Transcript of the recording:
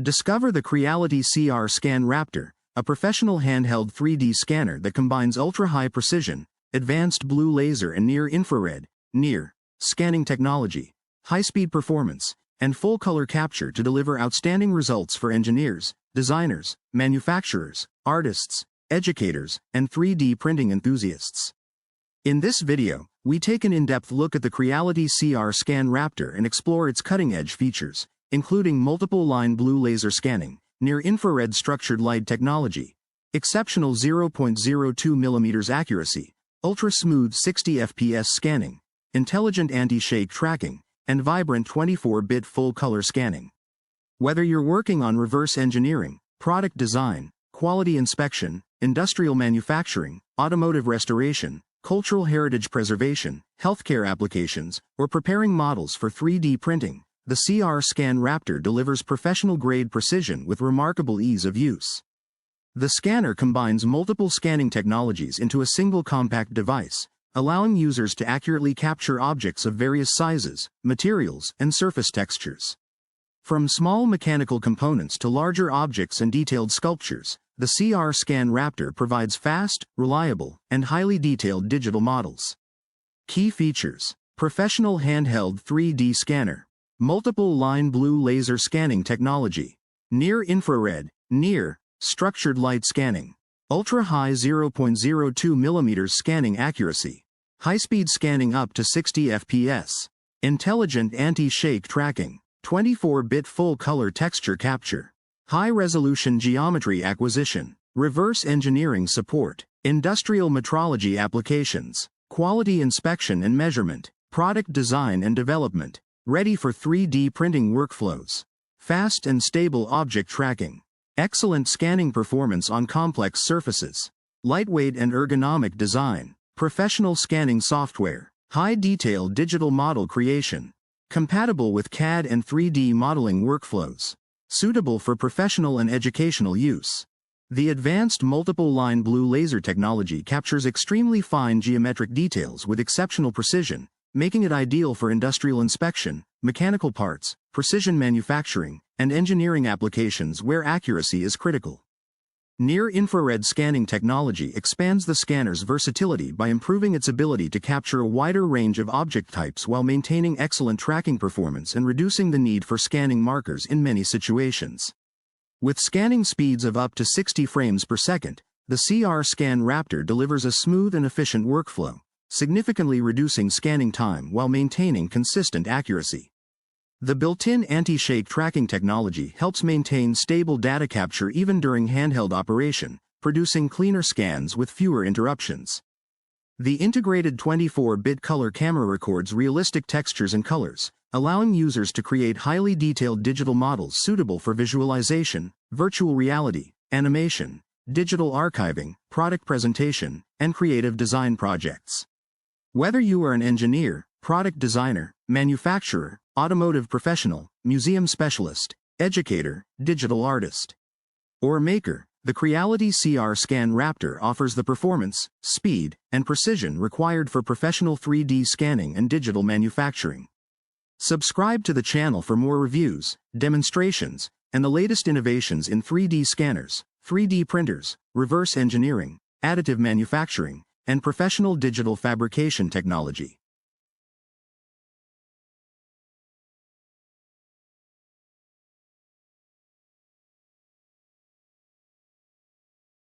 Discover the Creality CR-Scan Raptor, a professional handheld 3D scanner that combines ultra-high precision, advanced blue laser and near-infrared (NIR) scanning technology, high-speed performance, and full-color capture to deliver outstanding results for engineers, designers, manufacturers, artists, educators, and 3D printing enthusiasts. In this video, we take an in-depth look at the Creality CR-Scan Raptor and explore its cutting-edge features, including multiple-line blue laser scanning, near-infrared structured light technology, exceptional 0.02 mm accuracy, ultra-smooth 60 fps scanning, intelligent anti-shake tracking, and vibrant 24-bit full-color scanning. Whether you're working on reverse engineering, product design, quality inspection, industrial manufacturing, automotive restoration, cultural heritage preservation, healthcare applications, or preparing models for 3D printing, the CR-Scan Raptor delivers professional-grade precision with remarkable ease of use. The scanner combines multiple scanning technologies into a single compact device, allowing users to accurately capture objects of various sizes, materials, and surface textures. From small mechanical components to larger objects and detailed sculptures, the CR-Scan Raptor provides fast, reliable, and highly detailed digital models. Key features: professional handheld 3D scanner, multiple-line blue laser scanning technology, near-infrared (NIR) structured light scanning, ultra-high 0.02 mm scanning accuracy, high-speed scanning up to 60 fps, intelligent anti-shake tracking, 24-bit full-color texture capture, high-resolution geometry acquisition, reverse engineering support, industrial metrology applications, quality inspection and measurement, product design and development, ready for 3D printing workflows, fast and stable object tracking, excellent scanning performance on complex surfaces, lightweight and ergonomic design, professional scanning software, high-detail digital model creation, compatible with CAD and 3D modeling workflows, suitable for professional and educational use. The advanced multiple-line blue laser technology captures extremely fine geometric details with exceptional precision, making it ideal for industrial inspection, mechanical parts, precision manufacturing, and engineering applications where accuracy is critical. Near-infrared scanning technology expands the scanner's versatility by improving its ability to capture a wider range of object types while maintaining excellent tracking performance and reducing the need for scanning markers in many situations. With scanning speeds of up to 60 frames per second, the CR-Scan Raptor delivers a smooth and efficient workflow, significantly reducing scanning time while maintaining consistent accuracy. The built-in anti-shake tracking technology helps maintain stable data capture even during handheld operation, producing cleaner scans with fewer interruptions. The integrated 24-bit color camera records realistic textures and colors, allowing users to create highly detailed digital models suitable for visualization, virtual reality, animation, digital archiving, product presentation, and creative design projects. Whether you are an engineer, product designer, manufacturer, automotive professional, museum specialist, educator, digital artist, or maker, the Creality CR-Scan Raptor offers the performance, speed, and precision required for professional 3D scanning and digital manufacturing. Subscribe to the channel for more reviews, demonstrations, and the latest innovations in 3D scanners, 3D printers, reverse engineering, additive manufacturing, and professional digital fabrication technology.